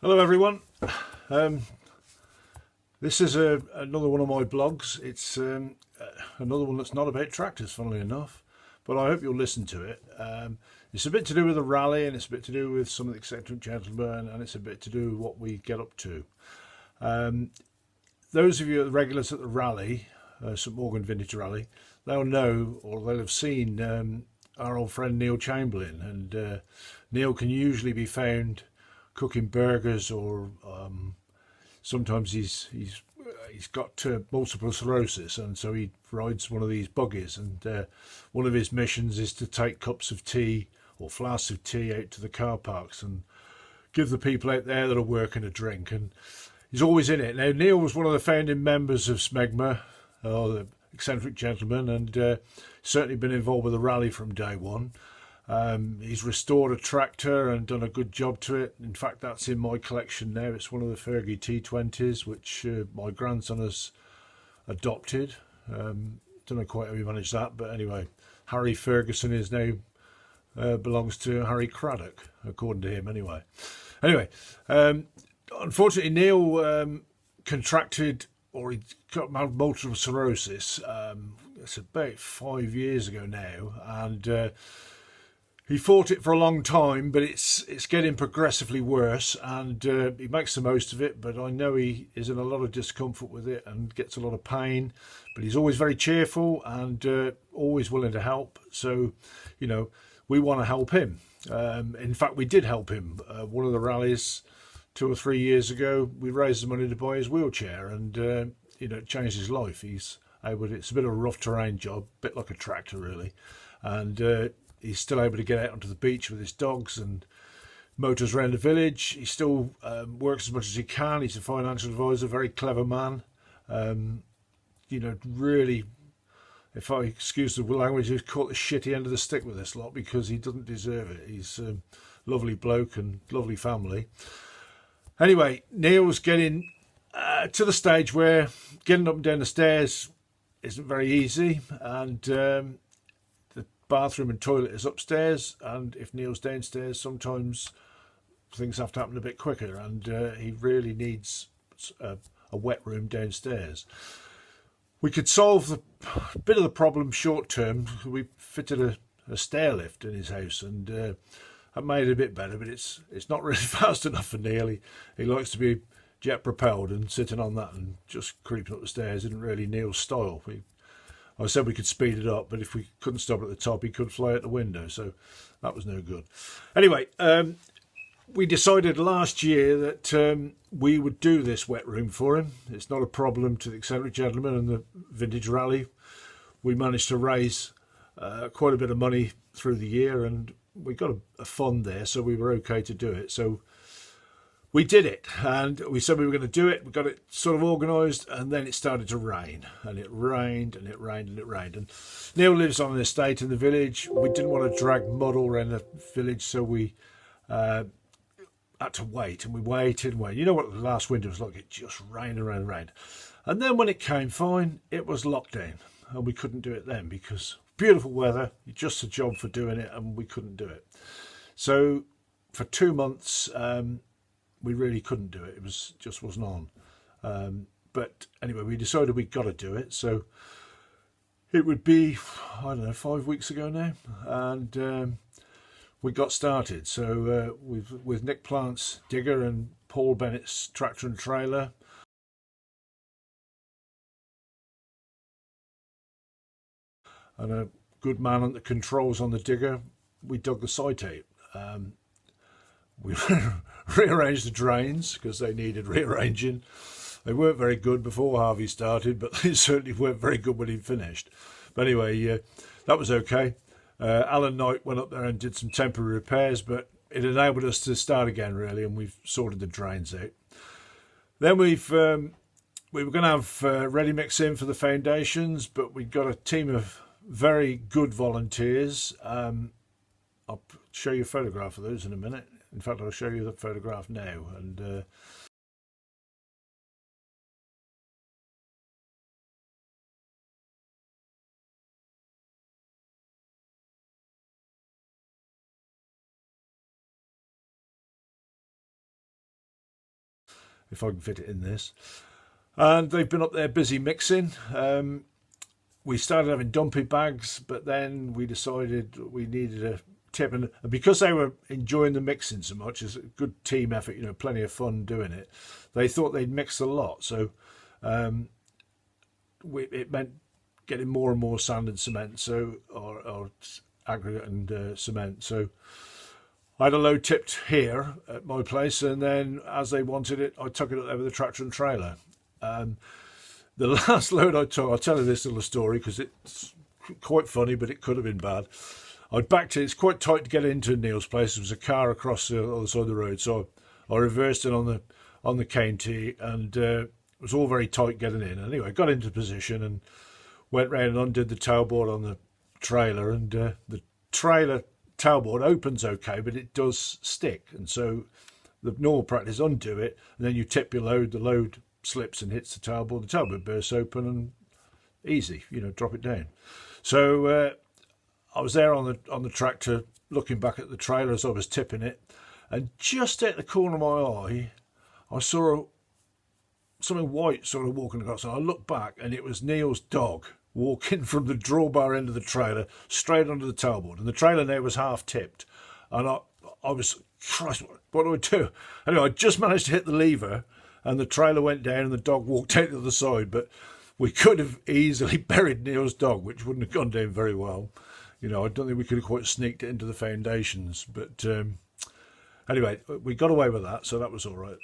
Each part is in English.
Hello everyone. Um, this is another one of my blogs. It's another one that's not about tractors, funnily enough, but I hope you'll listen to it. It's a bit to do with the rally, and it's a bit to do with some of the eccentric gentlemen, and it's a bit to do with what we get up to. Those of you that are regulars at the rally, St Morgan Vintage Rally, they'll know or they'll have seen our old friend Neil Chamberlain, and Neil can usually be found cooking burgers, or sometimes he's got multiple sclerosis, and so he rides one of these buggies, and one of his missions is to take cups of tea or flasks of tea out to the car parks and give the people out there that are working a drink, and he's always in it. Now, Neil was one of the founding members of Smegma, or the eccentric gentleman, and certainly been involved with the rally from day one. He's restored a tractor and done a good job to it. In fact, that's in my collection now. It's one of the Fergie T20s, which my grandson has adopted. Don't know quite how he managed that, but anyway, Harry Ferguson is now belongs to Harry Craddock, according to him. Anyway, unfortunately, Neil contracted, or he got multiple sclerosis. It's about 5 years ago now, and he fought it for a long time, but it's getting progressively worse, and he makes the most of it. But I know he is in a lot of discomfort with it and gets a lot of pain. But he's always very cheerful and always willing to help. So, we want to help him. In fact, we did help him. One of the rallies 2 or 3 years ago, we raised the money to buy his wheelchair, and it changed his life. He's able. It's a bit of a rough terrain job, a bit like a tractor, really, and he's still able to get out onto the beach with his dogs and motors around the village. He still works as much as he can. He's a financial advisor, very clever man. Really, if I excuse the language, he's caught the shitty end of the stick with this lot because he doesn't deserve it. He's a lovely bloke and lovely family. Anyway, Neil's getting to the stage where getting up and down the stairs isn't very easy, and bathroom and toilet is upstairs, and if Neil's downstairs, sometimes things have to happen a bit quicker, and he really needs a wet room downstairs. We could solve a bit of the problem short term. We fitted a stair lift in his house, and that made it a bit better, but it's not really fast enough for Neil. He likes to be jet propelled, and sitting on that and just creeping up the stairs isn't really Neil's style. I said we could speed it up, but if we couldn't stop at the top, he could fly out the window, so that was no good. Anyway, we decided last year that we would do this wet room for him. It's not a problem to the eccentric gentleman and the vintage rally. We managed to raise quite a bit of money through the year, and we got a fund there, so we were okay to do it. So we did it, and we said we were going to do it. We got it sort of organised, and then it started to rain, and it rained, and it rained, and it rained. And Neil lives on an estate in the village. We didn't want to drag mud all around the village, so we had to wait, and we waited and waited. You know what the last winter was like? It just rained and rained and rained. And then when it came fine, it was lockdown, and we couldn't do it then because beautiful weather, just a job for doing it, and we couldn't do it. So for 2 months, we really couldn't do it. It just wasn't on. But anyway, we decided we'd got to do it. So it would be, I don't know, 5 weeks ago now, and we got started. So with Nick Plant's digger and Paul Bennett's tractor and trailer, and a good man on the controls on the digger, we dug the site out. We rearranged the drains because they needed rearranging. They weren't very good before Harvey started, but they certainly weren't very good when he finished. But anyway, that was okay. Alan Knight went up there and did some temporary repairs, but it enabled us to start again, really, and we've sorted the drains out. Then we were going to have ready mix in for the foundations, but we got a team of very good volunteers. I'll show you a photograph of those in a minute. In fact, I'll show you the photograph now, and if I can fit it in this. And they've been up there busy mixing. We started having dumpy bags, but then we decided we needed a tip, and because they were enjoying the mixing so much, it's a good team effort, plenty of fun doing it, they thought they'd mix a lot, so it meant getting more and more sand and cement, or aggregate and cement. So I had a load tipped here at my place, and then as they wanted it, I took it up there with the tractor and trailer. The last load I took, I'll tell you this little story because it's quite funny, but it could have been bad. I backed it. It's quite tight to get into Neil's place. There was a car across the other side of the road, so I reversed it on the cane T, and it was all very tight getting in. Anyway, I got into position and went round and undid the tailboard on the trailer, and the trailer tailboard opens okay, but it does stick, and so the normal practice, undo it, and then you tip your load. The load slips and hits the tailboard. The tailboard bursts open, and easy, drop it down. So I was there on the tractor, looking back at the trailer as I was tipping it, and just at the corner of my eye, I saw something white sort of walking across, and I looked back, and it was Neil's dog walking from the drawbar end of the trailer straight onto the tailboard, and the trailer now was half tipped, and I was, Christ, what do I do? Anyway, I just managed to hit the lever, and the trailer went down, and the dog walked out to the side, but we could have easily buried Neil's dog, which wouldn't have gone down very well. I don't think we could have quite sneaked it into the foundations, but anyway, we got away with that, so that was all right.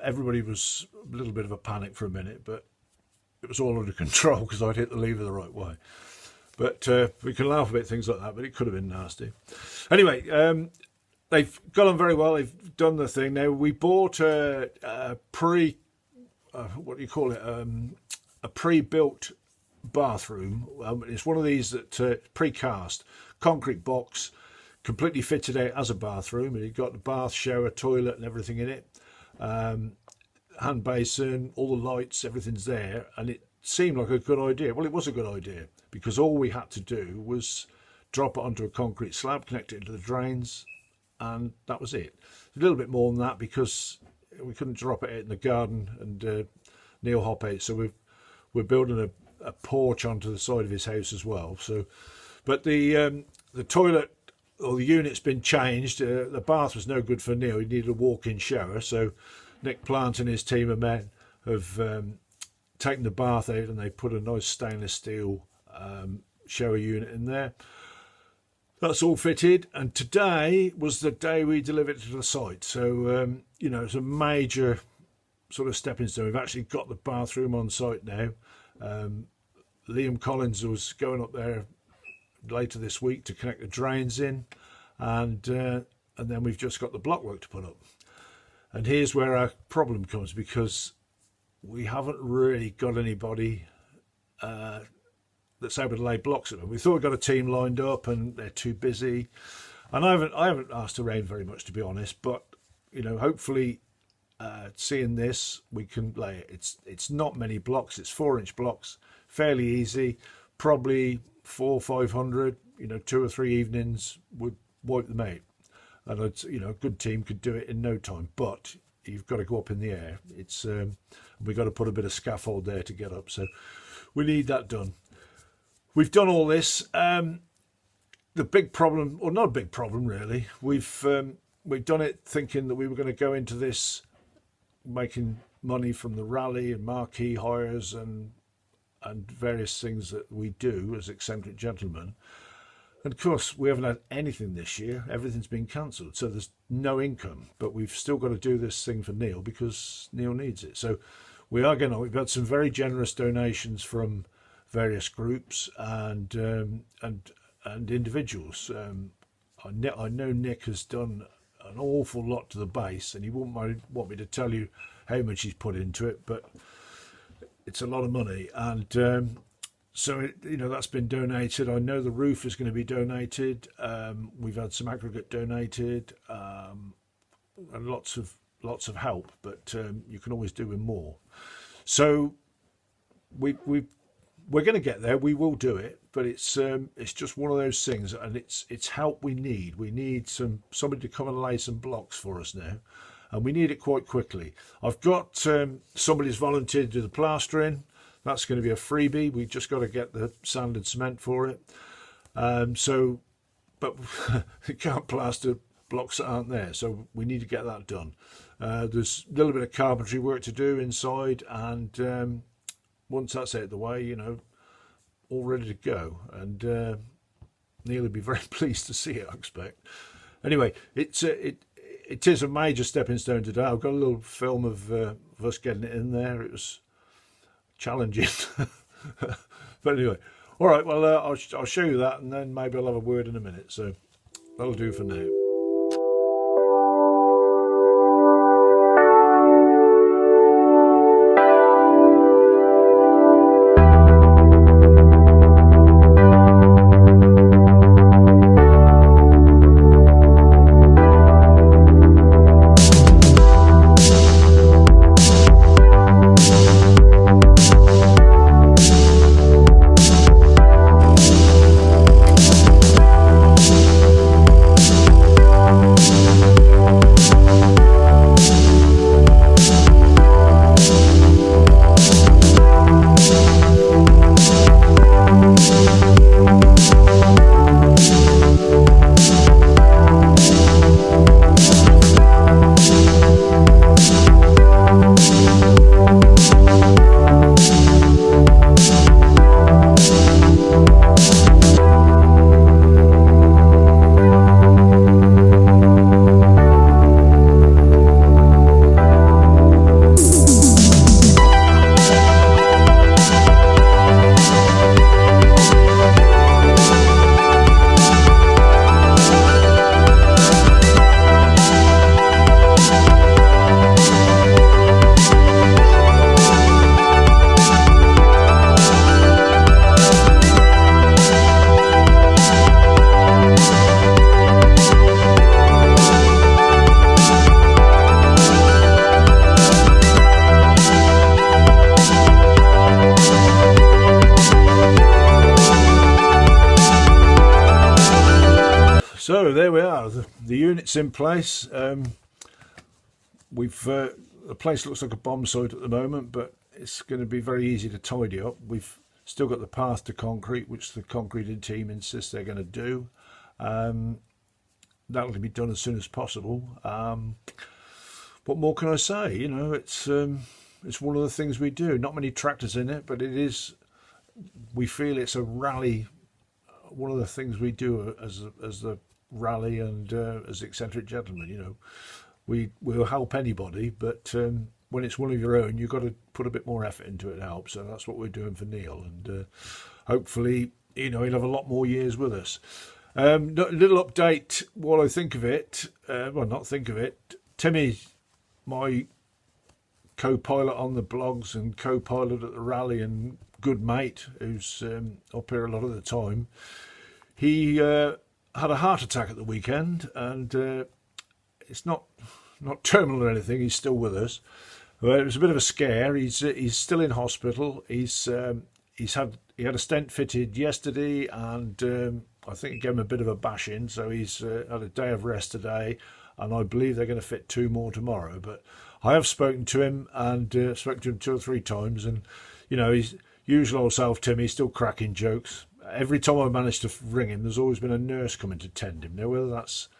Everybody was a little bit of a panic for a minute, but it was all under control because I'd hit the lever the right way. But we can laugh about things like that, but it could have been nasty. Anyway, they've got on very well. They've done the thing. Now, we bought a pre-built bathroom. It's one of these that precast concrete box, completely fitted out as a bathroom, and it got the bath, shower, toilet, and everything in it. Hand basin, all the lights, everything's there, and it seemed like a good idea. Well, it was a good idea because all we had to do was drop it onto a concrete slab, connect it into the drains, and that was it. A little bit more than that because we couldn't drop it out in the garden and Neil hop out, so we're building a porch onto the side of his house as well. So, but the toilet or the unit's been changed. The bath was no good for Neil. He needed a walk-in shower. So Nick Plant and his team of men have taken the bath out, and they put a nice stainless steel shower unit in there. That's all fitted, and today was the day we delivered it to the site. So it's a major sort of stepping stone. We've actually got the bathroom on site now. Liam Collins was going up there later this week to connect the drains in, and then we've just got the blockwork to put up. And here's where our problem comes, because we haven't really got anybody that's able to lay blocks at them. We thought we got a team lined up, and they're too busy. And I haven't asked around very much, to be honest. But hopefully, seeing this, we can lay it. It's not many blocks. It's 4-inch blocks, fairly easy. Probably 400-500. 2 or 3 evenings would wipe them out. And a good team could do it in no time. But you've got to go up in the air. It's we've got to put a bit of scaffold there to get up. So we need that done. We've done all this. The big problem, or not a big problem really, we've done it thinking that we were going to go into this making money from the rally and marquee hires and various things that we do as eccentric gentlemen. And of course, we haven't had anything this year. Everything's been cancelled, so there's no income. But we've still got to do this thing for Neil because Neil needs it. So we've had some very generous donations from various groups and individuals. I know Nick has done an awful lot to the base, and he wouldn't want me to tell you how much he's put into it, but it's a lot of money. And so that's been donated. I know the roof is going to be donated. We've had some aggregate donated, and lots of help. But you can always do with more. So we're going to get there. We will do it. But it's just one of those things, and it's help we need. We need somebody to come and lay some blocks for us now, and we need it quite quickly. I've got somebody's volunteered to do the plastering. That's going to be a freebie. We've just got to get the sand and cement for it. But you can't plaster blocks that aren't there, so we need to get that done. There's a little bit of carpentry work to do inside, and once that's out of the way, you know, all ready to go. And Neil will be very pleased to see it, I expect. Anyway, it is a major stepping stone today. I've got a little film of us getting it in there. It was challenging. But anyway, all right, well, I'll show you that, and then maybe I'll have a word in a minute. So that'll do for now. So there we are, the unit's in place. The place looks like a bomb site at the moment, but it's going to be very easy to tidy up. We've still got the path to concrete, which the concreting team insists they're going to do. That'll be done as soon as possible. What more can I say? You know, it's one of the things we do. Not many tractors in it, but it is. We feel it's a rally. One of the things we do as the rally and as eccentric gentlemen, you know, we'll help anybody, but when it's one of your own, you've got to put a bit more effort into it to help. So that's what we're doing for Neil, and hopefully, you know, he'll have a lot more years with us. Little update while I think of it. Well, not think of it. Timmy, my co-pilot on the blogs and co-pilot at the rally and good mate, who's up here a lot of the time, he had a heart attack at the weekend, and it's not terminal or anything. He's still with us, but it was a bit of a scare. He's still in hospital. He had a stent fitted yesterday, and I think it gave him a bit of a bashing. So he's had a day of rest today, and I believe they're going to fit 2 more tomorrow. But I have spoken to him, and spoken to him 2 or 3 times, and you know, he's usual old self Timmy, still cracking jokes. Every time I managed to ring him, there's always been a nurse coming to tend him. Now, whether that's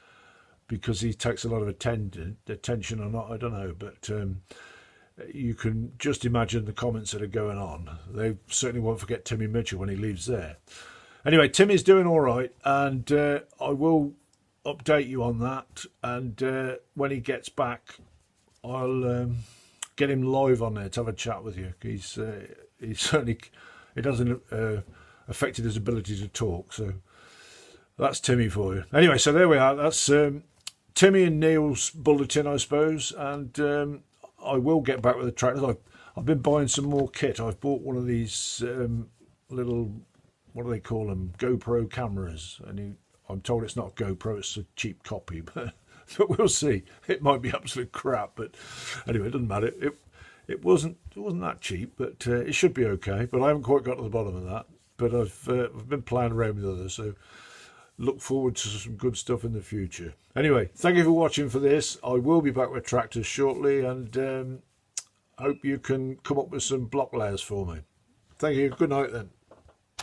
because he takes a lot of attention or not, I don't know. But you can just imagine the comments that are going on. They certainly won't forget Timmy Mitchell when he leaves there. Anyway, Timmy's doing all right, and I will update you on that. And when he gets back, I'll get him live on there to have a chat with you. He's certainly, it hasn't affected his ability to talk. So that's Timmy for you. Anyway, so there we are. That's Timmy and Neil's bulletin, I suppose. And I will get back with the tractors. I've been buying some more kit. I've bought one of these little, what do they call them, GoPro cameras. And I'm told it's not GoPro, it's a cheap copy. But we'll see. It might be absolute crap. But anyway, it doesn't matter. It wasn't that cheap, but it should be okay. But I haven't quite got to the bottom of that. But I've been playing around with others, so look forward to some good stuff in the future. Anyway, thank you for watching for this. I will be back with tractors shortly, and hope you can come up with some block layers for me. Thank you. Good night then.